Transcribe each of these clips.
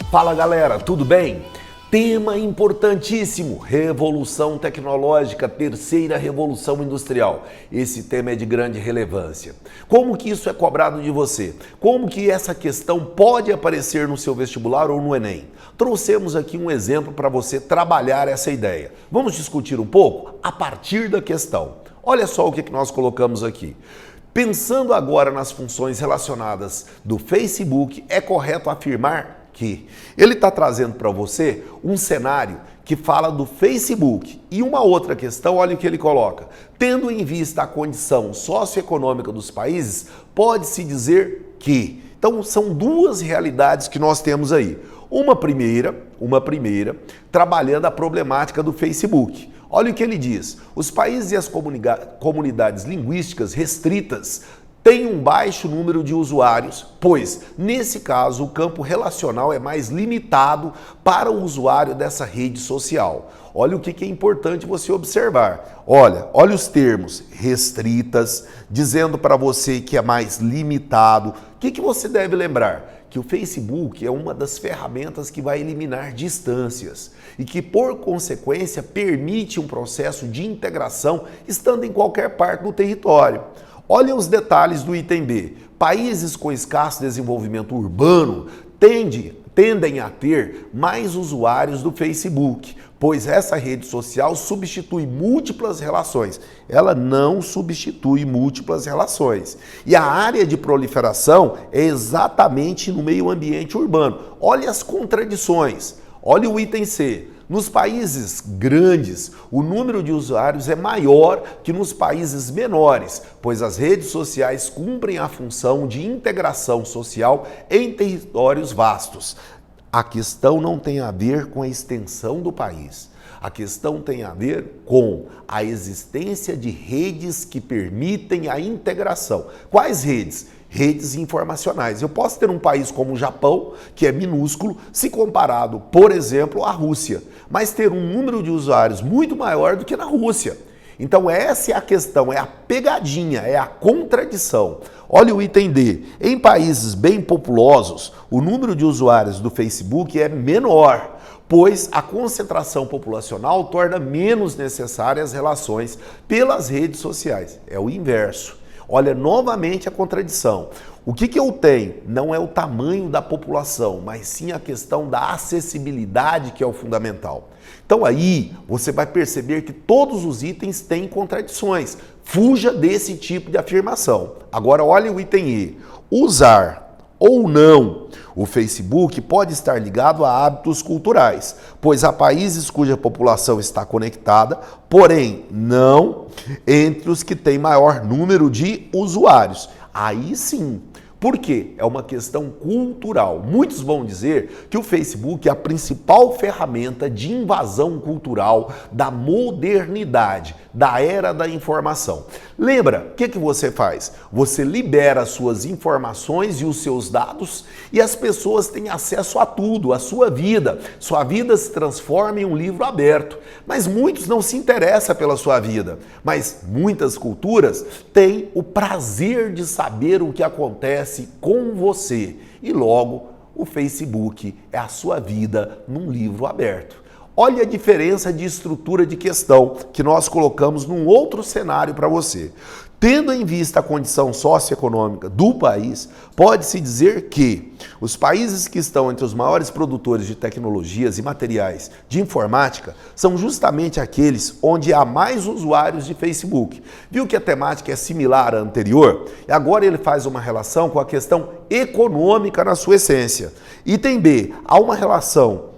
Fala galera, tudo bem? Tema importantíssimo, revolução tecnológica, terceira revolução industrial. Esse tema é de grande relevância. Como que isso é cobrado de você? Como que essa questão pode aparecer no seu vestibular ou no Enem? Trouxemos aqui um exemplo para você trabalhar essa ideia. Vamos discutir um pouco a partir da questão. Olha só o que nós colocamos aqui. Pensando agora nas funções relacionadas do Facebook, é correto afirmar que ele está trazendo para você um cenário que fala do Facebook. E uma outra questão, olha o que ele coloca. Tendo em vista a condição socioeconômica dos países, pode-se dizer que... Então, são duas realidades que nós temos aí. Uma primeira, trabalhando a problemática do Facebook. Olha o que ele diz. Os países e as comunidades linguísticas restritas tem um baixo número de usuários, pois, nesse caso, o campo relacional é mais limitado para o usuário dessa rede social. Olha o que é importante você observar. Olha os termos restritas, dizendo para você que é mais limitado. O que você deve lembrar? Que o Facebook é uma das ferramentas que vai eliminar distâncias e que, por consequência, permite um processo de integração estando em qualquer parte do território. Olha os detalhes do item B. Países com escasso desenvolvimento urbano tendem a ter mais usuários do Facebook, pois essa rede social substitui múltiplas relações. Ela não substitui múltiplas relações. E a área de proliferação é exatamente no meio ambiente urbano. Olha as contradições. Olha o item C. Nos países grandes, o número de usuários é maior que nos países menores, pois as redes sociais cumprem a função de integração social em territórios vastos. A questão não tem a ver com a extensão do país. A questão tem a ver com a existência de redes que permitem a integração. Quais redes? Redes informacionais. Eu posso ter um país como o Japão, que é minúsculo, se comparado, por exemplo, à Rússia, mas ter um número de usuários muito maior do que na Rússia. Então essa é a questão, é a pegadinha, é a contradição. Olha o item D. Em países bem populosos, o número de usuários do Facebook é menor, pois a concentração populacional torna menos necessárias as relações pelas redes sociais. É o inverso. Olha novamente a contradição. O que eu tenho não é o tamanho da população, mas sim a questão da acessibilidade que é o fundamental. Então aí você vai perceber que todos os itens têm contradições. Fuja desse tipo de afirmação. Agora olha o item E. Usar ou não o Facebook pode estar ligado a hábitos culturais, pois há países cuja população está conectada, porém não entre os que têm maior número de usuários. Aí sim. Por quê? É uma questão cultural. Muitos vão dizer que o Facebook é a principal ferramenta de invasão cultural da modernidade, da era da informação. Lembra, o que você faz? Você libera as suas informações e os seus dados e as pessoas têm acesso a tudo, a sua vida. Sua vida se transforma em um livro aberto. Mas muitos não se interessam pela sua vida. Mas muitas culturas têm o prazer de saber o que acontece com você. E logo, o Facebook é a sua vida num livro aberto. Olha a diferença de estrutura de questão que nós colocamos num outro cenário para você. Tendo em vista a condição socioeconômica do país, pode-se dizer que os países que estão entre os maiores produtores de tecnologias e materiais de informática são justamente aqueles onde há mais usuários de Facebook. Viu que a temática é similar à anterior? E agora ele faz uma relação com a questão econômica na sua essência. Item B, há uma relação,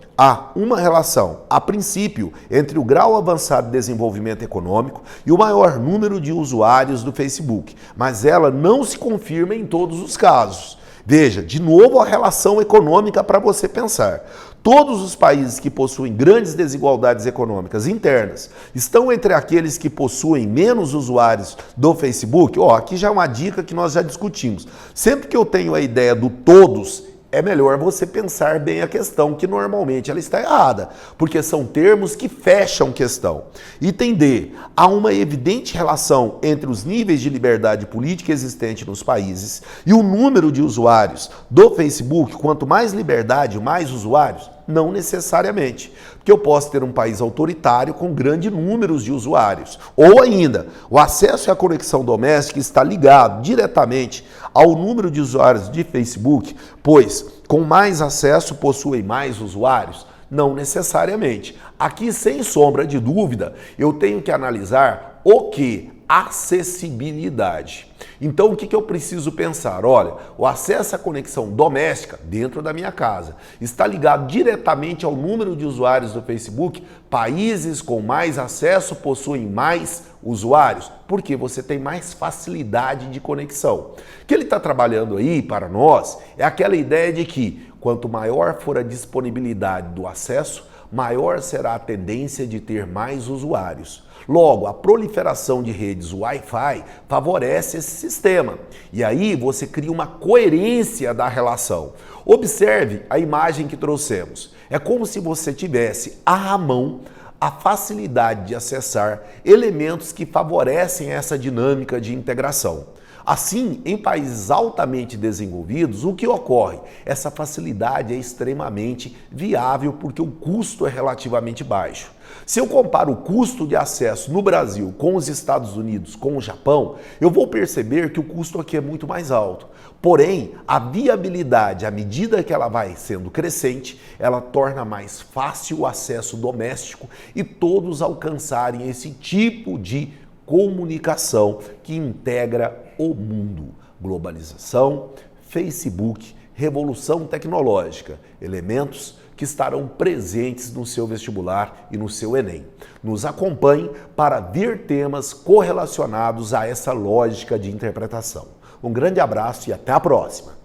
a princípio, entre o grau avançado de desenvolvimento econômico e o maior número de usuários do Facebook, mas ela não se confirma em todos os casos. Veja, de novo a relação econômica para você pensar. Todos os países que possuem grandes desigualdades econômicas internas estão entre aqueles que possuem menos usuários do Facebook? Aqui já é uma dica que nós já discutimos. Sempre que eu tenho a ideia do todos, é melhor você pensar bem a questão, que normalmente ela está errada, porque são termos que fecham questão. Item D. Há uma evidente relação entre os níveis de liberdade política existente nos países e o número de usuários do Facebook. Quanto mais liberdade, mais usuários? Não necessariamente, porque eu posso ter um país autoritário com grande número de usuários. Ou ainda, o acesso e a conexão doméstica está ligado diretamente ao número de usuários de Facebook, pois com mais acesso possuem mais usuários? Não necessariamente. Aqui, sem sombra de dúvida, eu tenho que analisar o que? Acessibilidade. Então, o que eu preciso pensar? Olha, o acesso à conexão doméstica dentro da minha casa está ligado diretamente ao número de usuários do Facebook. Países com mais acesso possuem mais usuários, porque você tem mais facilidade de conexão. O que ele está trabalhando aí para nós é aquela ideia de que quanto maior for a disponibilidade do acesso, maior será a tendência de ter mais usuários. Logo, a proliferação de redes Wi-Fi favorece esse sistema. E aí você cria uma coerência da relação. Observe a imagem que trouxemos. É como se você tivesse à mão a facilidade de acessar elementos que favorecem essa dinâmica de integração. Assim, em países altamente desenvolvidos, o que ocorre? Essa facilidade é extremamente viável porque o custo é relativamente baixo. Se eu comparo o custo de acesso no Brasil com os Estados Unidos, com o Japão, eu vou perceber que o custo aqui é muito mais alto. Porém, a viabilidade, à medida que ela vai sendo crescente, ela torna mais fácil o acesso doméstico e todos alcançarem esse tipo de comunicação que integra o mundo. Globalização, Facebook, revolução tecnológica, elementos que estarão presentes no seu vestibular e no seu Enem. Nos acompanhe para ver temas correlacionados a essa lógica de interpretação. Um grande abraço e até a próxima!